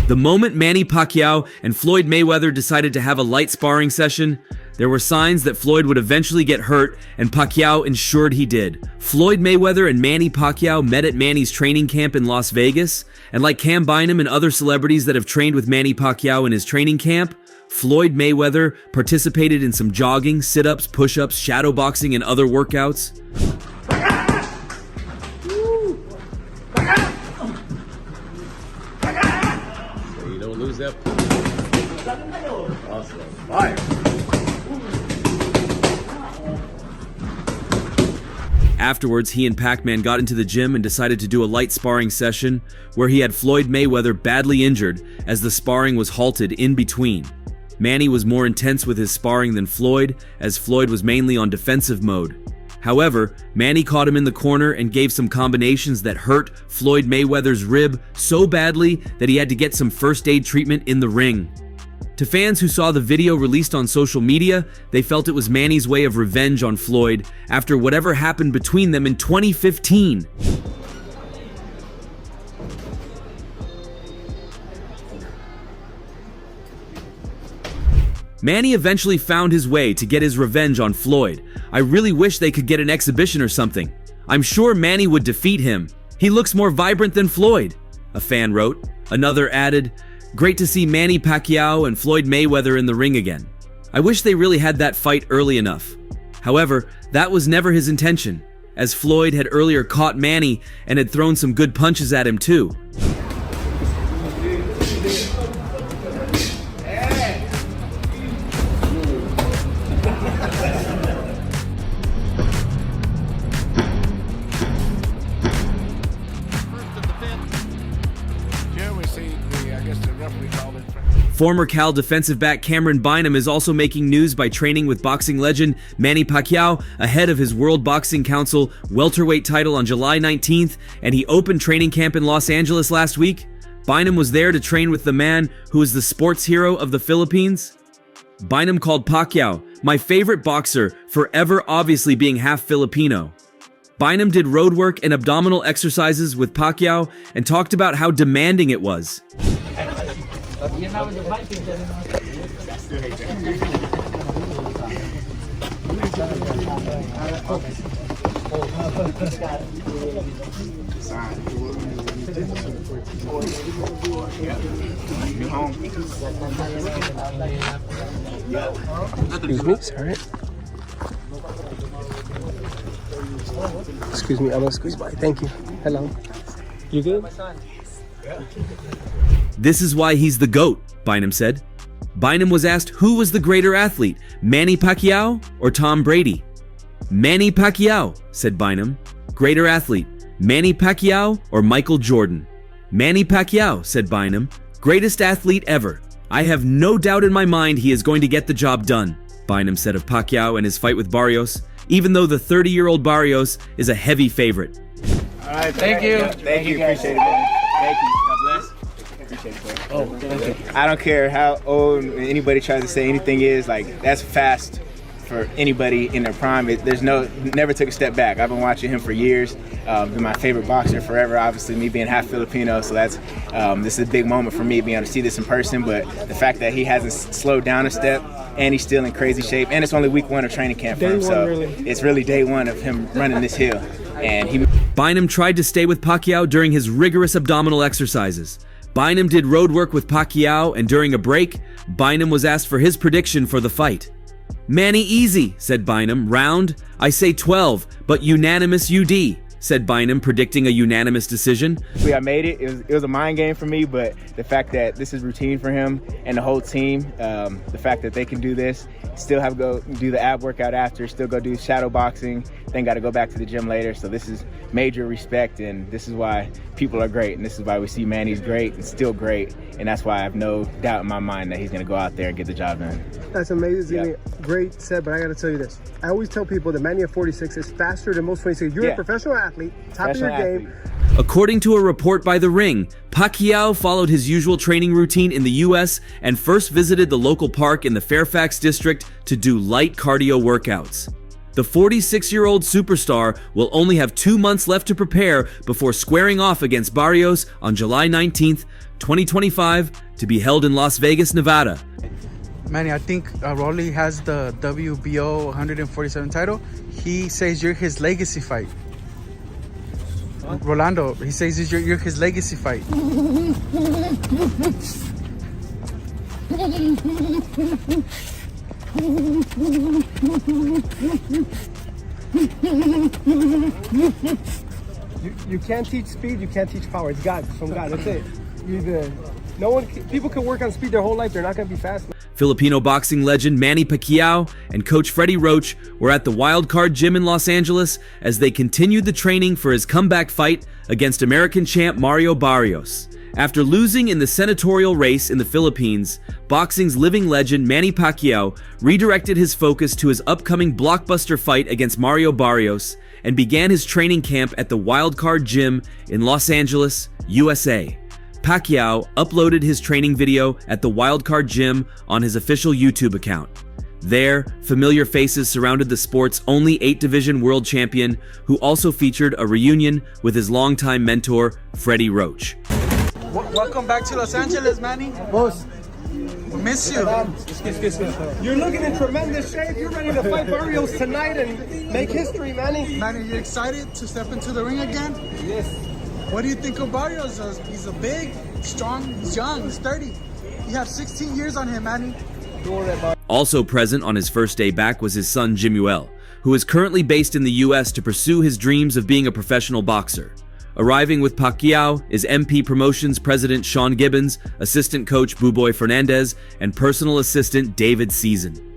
The moment Manny Pacquiao and Floyd Mayweather decided to have a light sparring session, there were signs that Floyd would eventually get hurt, and Pacquiao ensured he did. Floyd Mayweather and Manny Pacquiao met at Manny's training camp in Las Vegas, and like Cam Binham and other celebrities that have trained with Manny Pacquiao in his training camp, Floyd Mayweather participated in some jogging, sit-ups, push-ups, shadow boxing, and other workouts. You don't lose that. Awesome. Fire. Afterwards, he and Pac-Man got into the gym and decided to do a light sparring session where he had Floyd Mayweather badly injured as the sparring was halted in between. Manny was more intense with his sparring than Floyd, as Floyd was mainly on defensive mode. However, Manny caught him in the corner and gave some combinations that hurt Floyd Mayweather's rib so badly that he had to get some first aid treatment in the ring. To fans who saw the video released on social media, they felt it was Manny's way of revenge on Floyd after whatever happened between them in 2015. Manny eventually found his way to get his revenge on Floyd. I really wish they could get an exhibition or something. I'm sure Manny would defeat him. He looks more vibrant than Floyd, a fan wrote. Another added, great to see Manny Pacquiao and Floyd Mayweather in the ring again. I wish they really had that fight early enough. However, that was never his intention, as Floyd had earlier caught Manny and had thrown some good punches at him too. Former Cal defensive back Cameron Binham is also making news by training with boxing legend Manny Pacquiao ahead of his World Boxing Council welterweight title on July 19th, and he opened training camp in Los Angeles last week. Binham was there to train with the man who is the sports hero of the Philippines. Binham called Pacquiao my favorite boxer, forever obviously being half Filipino. Binham did road work and abdominal exercises with Pacquiao and talked about how demanding it was. Excuse me, sorry. Excuse me, I'm gonna squeeze by. Thank you. Hello. You good? This is why he's the GOAT, Binham said. Binham was asked who was the greater athlete, Manny Pacquiao or Tom Brady. Manny Pacquiao, said Binham. Greater athlete, Manny Pacquiao or Michael Jordan. Manny Pacquiao, said Binham. Greatest athlete ever. I have no doubt in my mind he is going to get the job done, Binham said of Pacquiao and his fight with Barrios, even though the 30-year-old Barrios is a heavy favorite. All right, thank you. Thank you, appreciate it, man. Thank you. God bless. Appreciate it, man. Oh, thank you. I don't care how old anybody tries to say anything is, like, that's fast for anybody in their prime. Never took a step back. I've been watching him for years. Been my favorite boxer forever. Obviously, me being half Filipino, so that's this is a big moment for me being able to see this in person. But the fact that he hasn't slowed down a step, and he's still in crazy shape, and it's only week 1 of training camp for him, so it's really day 1 of him running this hill. And Binham tried to stay with Pacquiao during his rigorous abdominal exercises. Binham did road work with Pacquiao, and during a break, Binham was asked for his prediction for the fight. Manny easy, said Binham. Round, I say 12, but unanimous UD, said Binham, predicting a unanimous decision. I made it. It was a mind game for me, but the fact that this is routine for him and the whole team, the fact that they can do this, still have to go do the ab workout after, still go do shadow boxing, then got to go back to the gym later. So this is major respect, and this is why people are great, and this is why we see Manny's great and still great, and that's why I have no doubt in my mind that he's going to go out there and get the job done. That's amazing. Yeah. great set, but I got to tell you this. I always tell people that Manny at 46 is faster than most 26. You're a professional athlete, top of your game. According to a report by The Ring, Pacquiao followed his usual training routine in the US and first visited the local park in the Fairfax district to do light cardio workouts. The 46-year-old superstar will only have 2 months left to prepare before squaring off against Barrios on July 19th, 2025, to be held in Las Vegas, Nevada. Manny, I think Rolly has the WBO 147 title. He says you're his legacy fight. Rolando, he says you're his legacy fight. You can't teach speed, you can't teach power. It's God, from God, that's it. People can work on speed their whole life, they're not gonna be fast. Filipino boxing legend Manny Pacquiao and coach Freddie Roach were at the Wild Card Gym in Los Angeles as they continued the training for his comeback fight against American champ Mario Barrios. After losing in the senatorial race in the Philippines, boxing's living legend Manny Pacquiao redirected his focus to his upcoming blockbuster fight against Mario Barrios and began his training camp at the Wild Card Gym in Los Angeles, USA. Pacquiao uploaded his training video at the Wild Card Gym on his official YouTube account. There, familiar faces surrounded the sport's only 8-division world champion, who also featured a reunion with his longtime mentor, Freddie Roach. Welcome back to Los Angeles, Manny. Boss, We miss you. you're looking in tremendous shape. You're ready to fight Barrios tonight and make history, Manny. Manny, you excited to step into the ring again? Yes. What do you think of Barrios? He's a big, strong, he's young, he's 30. You have 16 years on him, Manny. Also present on his first day back was his son Jimuel, who is currently based in the US to pursue his dreams of being a professional boxer. Arriving with Pacquiao is MP Promotions President Sean Gibbons, assistant coach Buboy Fernandez, and personal assistant David Season.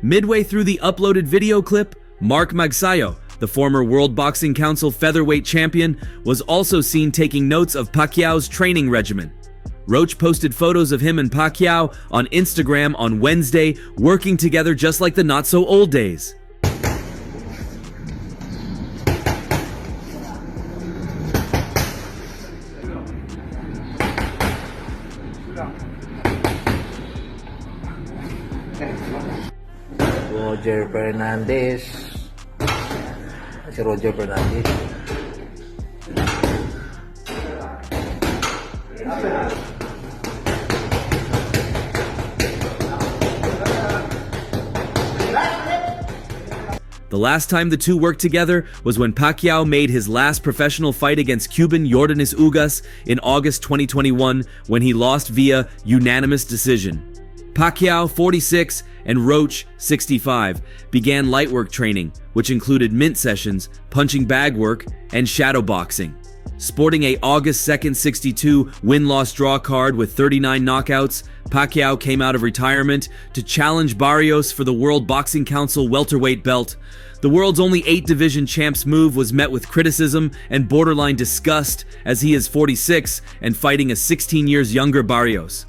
Midway through the uploaded video clip, Mark Magsayo, the former World Boxing Council featherweight champion, was also seen taking notes of Pacquiao's training regimen. Roach posted photos of him and Pacquiao on Instagram on Wednesday, working together just like the not-so-old days. Roger Fernandez. Si Roger Fernandez. The last time the two worked together was when Pacquiao made his last professional fight against Cuban Yordenis Ugas in August 2021, when he lost via unanimous decision. Pacquiao, 46, and Roach, 65, began light work training, which included mint sessions, punching bag work, and shadow boxing. Sporting a August 2nd 62 win-loss draw card with 39 knockouts, Pacquiao came out of retirement to challenge Barrios for the World Boxing Council welterweight belt. The world's only 8-division champ's move was met with criticism and borderline disgust, as he is 46 and fighting a 16 years younger Barrios.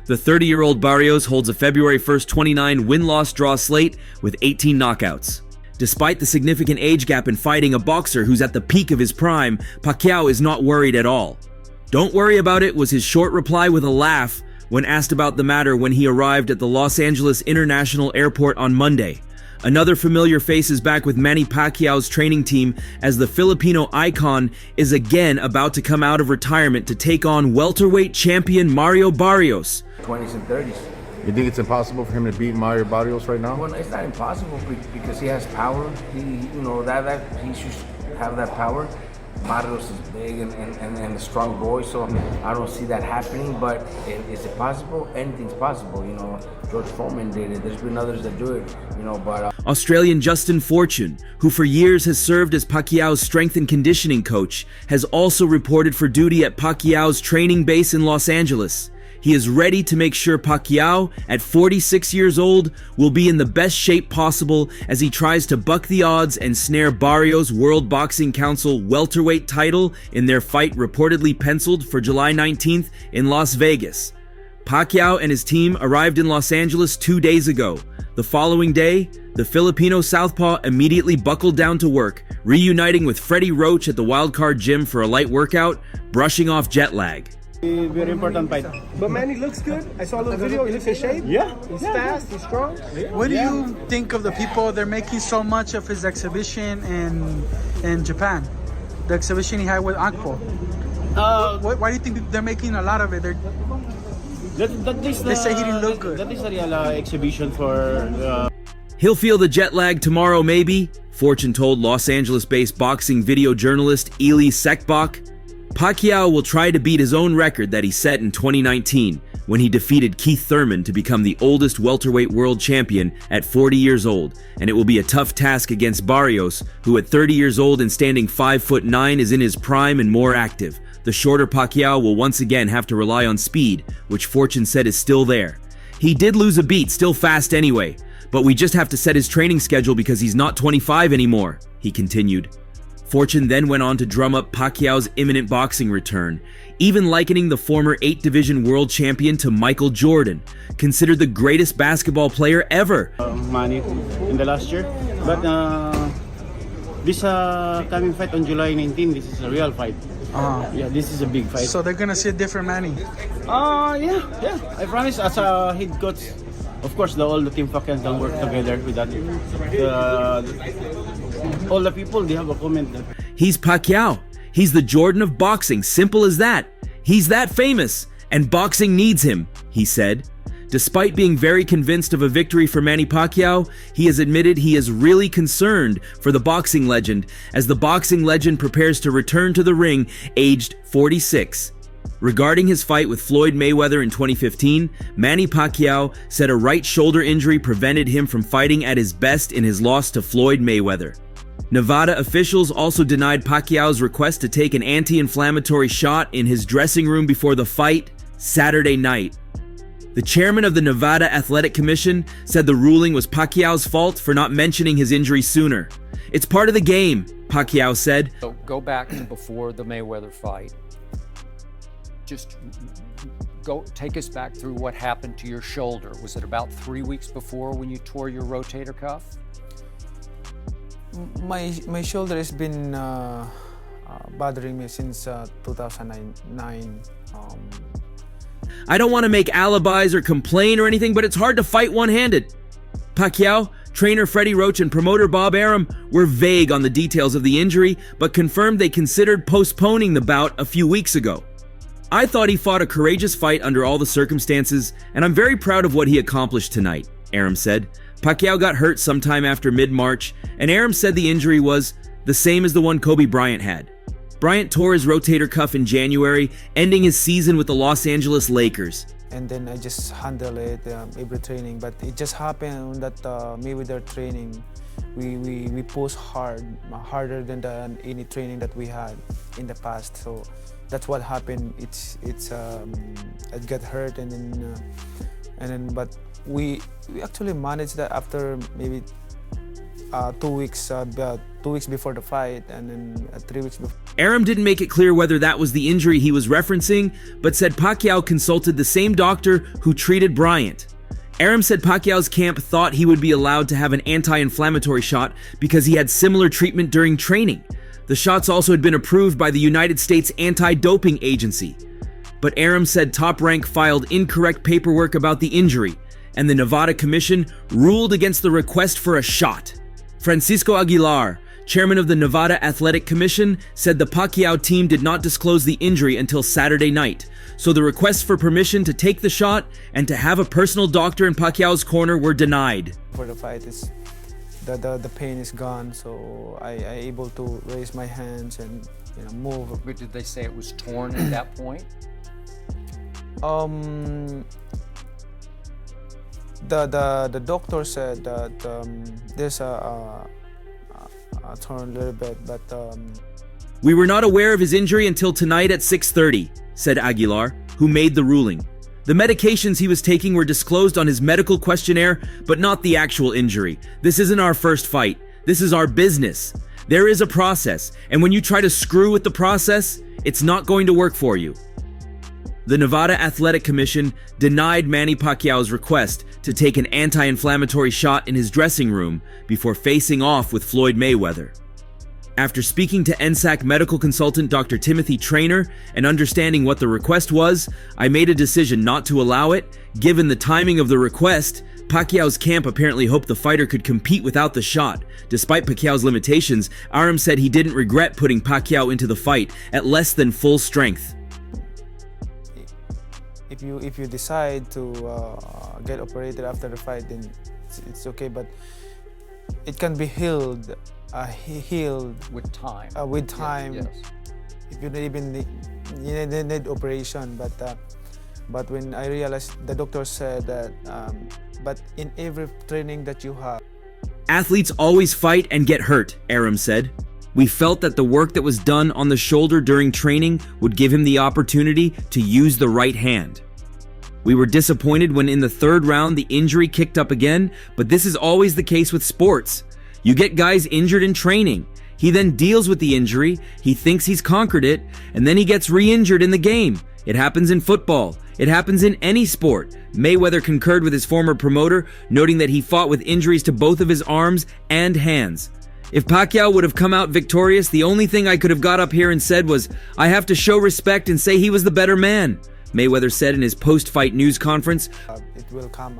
The 30-year-old Barrios holds a February 1st 29 win-loss draw slate with 18 knockouts. Despite the significant age gap in fighting a boxer who's at the peak of his prime, Pacquiao is not worried at all. "Don't worry about it" was his short reply with a laugh when asked about the matter when he arrived at the Los Angeles International Airport on Monday. Another familiar face is back with Manny Pacquiao's training team, as the Filipino icon is again about to come out of retirement to take on welterweight champion Mario Barrios. 20s and 30s. You think it's impossible for him to beat Mario Barrios right now? Well, it's not impossible because he has power. He should have that power. Barrios is big and a strong boy, so I don't see that happening. But is it possible? Anything's possible, you know. George Foreman did it. There's been others that do it, you know. But Australian Justin Fortune, who for years has served as Pacquiao's strength and conditioning coach, has also reported for duty at Pacquiao's training base in Los Angeles. He is ready to make sure Pacquiao, at 46 years old, will be in the best shape possible as he tries to buck the odds and snare Barrios' World Boxing Council welterweight title in their fight reportedly penciled for July 19th in Las Vegas. Pacquiao and his team arrived in Los Angeles 2 days ago. The following day, the Filipino southpaw immediately buckled down to work, reuniting with Freddie Roach at the Wildcard Gym for a light workout, brushing off jet lag. Very important fight. But Manny looks good. I saw a little video. He looks in shape. Yeah. He's fast. He's strong. What do you think of the people? They're making so much of his exhibition in Japan. The exhibition he had with Akpo. Why do you think they're making a lot of it? They say he didn't look good. That is a real exhibition for... He'll feel the jet lag tomorrow, maybe, Fortune told Los Angeles-based boxing video journalist Eli Sekbach. Pacquiao will try to beat his own record that he set in 2019 when he defeated Keith Thurman to become the oldest welterweight world champion at 40 years old, and it will be a tough task against Barrios, who at 30 years old and standing 5'9" is in his prime and more active. The shorter Pacquiao will once again have to rely on speed, which Fortune said is still there. He did lose a beat, still fast anyway, but we just have to set his training schedule because he's not 25 anymore, he continued. Fortune then went on to drum up Pacquiao's imminent boxing return, even likening the former 8-division world champion to Michael Jordan, considered the greatest basketball player ever. Manny in the last year, but this coming fight on July 19, this is a real fight. Yeah, this is a big fight. So they're gonna see a different Manny. Yeah. I promise, as a head coach, of course, all the team fucking can work together with that. All the people, they have a comment. He's Pacquiao. He's the Jordan of boxing, simple as that. He's that famous, and boxing needs him, he said. Despite being very convinced of a victory for Manny Pacquiao, he has admitted he is really concerned for the boxing legend as the boxing legend prepares to return to the ring aged 46. Regarding his fight with Floyd Mayweather in 2015, Manny Pacquiao said a right shoulder injury prevented him from fighting at his best in his loss to Floyd Mayweather. Nevada officials also denied Pacquiao's request to take an anti-inflammatory shot in his dressing room before the fight Saturday night. The chairman of the Nevada Athletic Commission said the ruling was Pacquiao's fault for not mentioning his injury sooner. It's part of the game, Pacquiao said. So go back to before the Mayweather fight. Just take us back through what happened to your shoulder. Was it about 3 weeks before when you tore your rotator cuff? My shoulder has been bothering me since 2009. I don't want to make alibis or complain or anything, but it's hard to fight one-handed. Pacquiao, trainer Freddie Roach, and promoter Bob Arum were vague on the details of the injury, but confirmed they considered postponing the bout a few weeks ago. I thought he fought a courageous fight under all the circumstances, and I'm very proud of what he accomplished tonight, Arum said. Pacquiao got hurt sometime after mid-March, and Arum said the injury was the same as the one Kobe Bryant had. Bryant tore his rotator cuff in January, ending his season with the Los Angeles Lakers. And then I just handle it every training, but it just happened that Mayweather training, we push harder than any training that we had in the past. So that's what happened. It got hurt, and then but we actually managed that after maybe 2 weeks, about 2 weeks before the fight, and then 3 weeks before. Arum didn't make it clear whether that was the injury he was referencing, but said Pacquiao consulted the same doctor who treated Bryant. Arum said Pacquiao's camp thought he would be allowed to have an anti-inflammatory shot because he had similar treatment during training. The shots also had been approved by the United States Anti-Doping Agency. But Arum said Top Rank filed incorrect paperwork about the injury, and the Nevada Commission ruled against the request for a shot. Francisco Aguilar, chairman of the Nevada Athletic Commission, said the Pacquiao team did not disclose the injury until Saturday night, so the requests for permission to take the shot and to have a personal doctor in Pacquiao's corner were denied. For the fight, the pain is gone, so I able to raise my hands and move. But did they say it was torn at that point? The doctor said that there's a torn a little bit, but We were not aware of his injury until tonight at 6:30, said Aguilar, who made the ruling. The medications he was taking were disclosed on his medical questionnaire, but not the actual injury. This isn't our first fight. This is our business. There is a process, and when you try to screw with the process, it's not going to work for you. The Nevada Athletic Commission denied Manny Pacquiao's request to take an anti-inflammatory shot in his dressing room before facing off with Floyd Mayweather. After speaking to NSAC medical consultant Dr. Timothy Traynor and understanding what the request was, I made a decision not to allow it. Given the timing of the request, Pacquiao's camp apparently hoped the fighter could compete without the shot. Despite Pacquiao's limitations, Aram said he didn't regret putting Pacquiao into the fight at less than full strength. if you decide to get operated after the fight, then it's okay, but it can be healed With time. with time. Yes. If you don't even need operation, but when I realized, the doctor said that but in every training that you have, Athletes always fight and get hurt, Aram said. We felt that the work that was done on the shoulder during training would give him the opportunity to use the right hand. We were disappointed when in the third round the injury kicked up again, but this is always the case with sports. You get guys injured in training. He then deals with the injury, he thinks he's conquered it, and then he gets re-injured in the game. It happens in football. It happens in any sport. Mayweather concurred with his former promoter, noting that he fought with injuries to both of his arms and hands. If Pacquiao would have come out victorious, the only thing I could have got up here and said was, I have to show respect and say he was the better man, Mayweather said in his post-fight news conference. it will come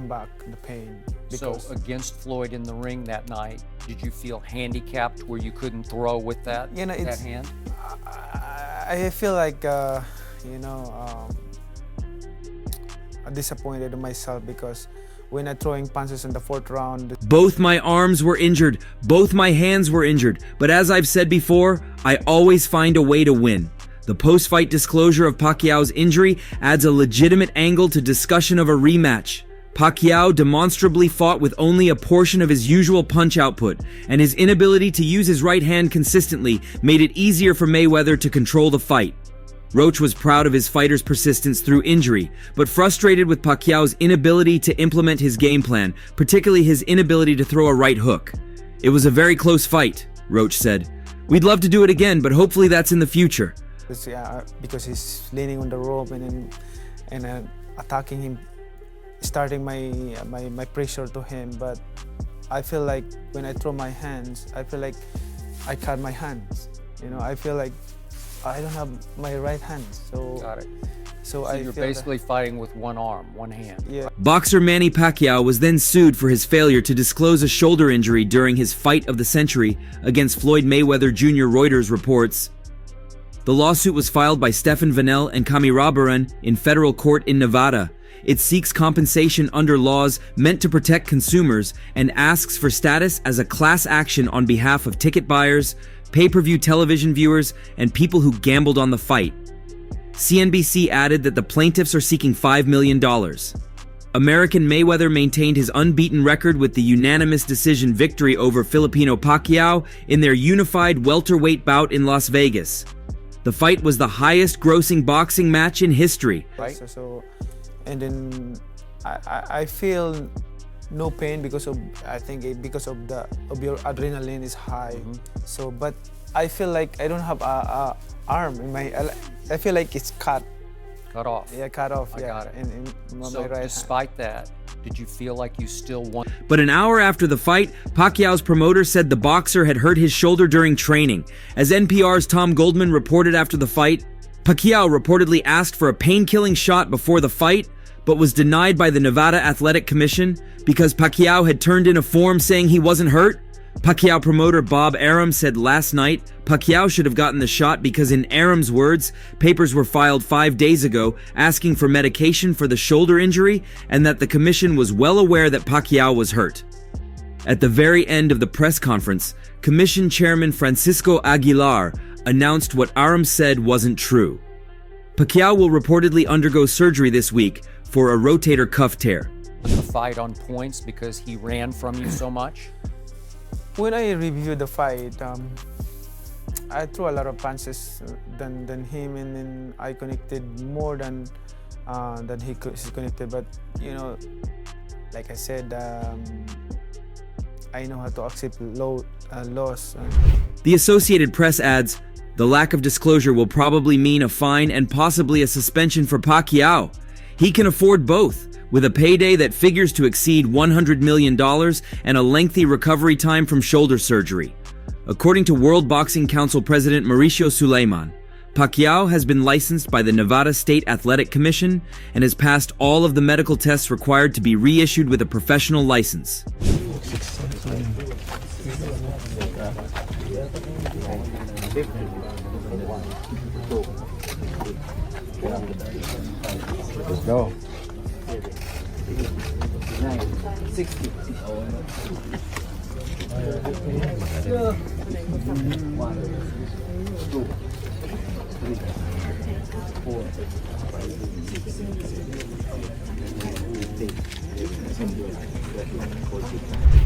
back, the pain. So Because against Floyd in the ring that night, did you feel handicapped where you couldn't throw with that, that it's, hand? I feel like, disappointed in myself because when I'm throwing punches in the fourth round, Both my arms were injured, both my hands were injured, but as I've said before, I always find a way to win. The post-fight disclosure of Pacquiao's injury adds a legitimate angle to discussion of a rematch. Pacquiao demonstrably fought with only a portion of his usual punch output, and his inability to use his right hand consistently made it easier for Mayweather to control the fight. Roach was proud of his fighter's persistence through injury, but frustrated with Pacquiao's inability to implement his game plan, particularly his inability to throw a right hook. It was a very close fight, Roach said. We'd love to do it again, but hopefully that's in the future. because he's leaning on the rope and attacking him, starting my pressure to him. But I feel like when I throw my hands, I feel like I cut my hands. I feel like I don't have my right hand. So Got it. So you're basically fighting with one arm, one hand. Yeah. Boxer Manny Pacquiao was then sued for his failure to disclose a shoulder injury during his fight of the century against Floyd Mayweather Jr., Reuters reports. The lawsuit was filed by Stephan Vanel and Kami Rabaran in federal court in Nevada. It seeks compensation under laws meant to protect consumers and asks for status as a class action on behalf of ticket buyers, pay-per-view television viewers, and people who gambled on the fight. CNBC added that the plaintiffs are seeking $5 million. American Mayweather maintained his unbeaten record with the unanimous decision victory over Filipino Pacquiao in their unified welterweight bout in Las Vegas. The fight was the highest-grossing boxing match in history. Right. And then I feel no pain because of, I think because of your adrenaline is high. Mm-hmm. So, but I feel like I don't have a arm in my. I feel like it's cut. Cut off. Yeah, cut off. I got it. In So my right despite that, did you feel like you still won? But an hour after the fight, Pacquiao's promoter said the boxer had hurt his shoulder during training. As NPR's Tom Goldman reported after the fight, Pacquiao reportedly asked for a pain-killing shot before the fight, but was denied by the Nevada Athletic Commission because Pacquiao had turned in a form saying he wasn't hurt. Pacquiao promoter Bob Arum said last night Pacquiao should have gotten the shot because, in Arum's words, papers were filed 5 days ago asking for medication for the shoulder injury and that the commission was well aware that Pacquiao was hurt. At the very end of the press conference, Commission Chairman Francisco Aguilar announced what Arum said wasn't true. Pacquiao will reportedly undergo surgery this week for a rotator cuff tear. The fight on points because he ran from you so much? When I reviewed the fight, I threw a lot of punches than him, and then I connected more than he connected. But you know, like I said, I know how to accept loss. The Associated Press adds, the lack of disclosure will probably mean a fine and possibly a suspension for Pacquiao. He can afford both, with a payday that figures to exceed $100 million and a lengthy recovery time from shoulder surgery. According to World Boxing Council President Mauricio Suleiman, Pacquiao has been licensed by the Nevada State Athletic Commission and has passed all of the medical tests required to be reissued with a professional license. Let's go. 60.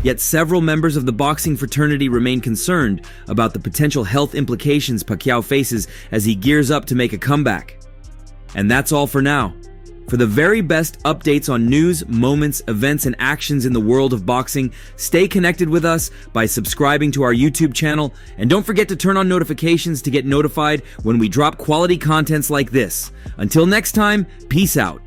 Yet several members of the boxing fraternity remain concerned about the potential health implications Pacquiao faces as he gears up to make a comeback. And that's all for now. For the very best updates on news, moments, events, and actions in the world of boxing, stay connected with us by subscribing to our YouTube channel, and don't forget to turn on notifications to get notified when we drop quality contents like this. Until next time, peace out.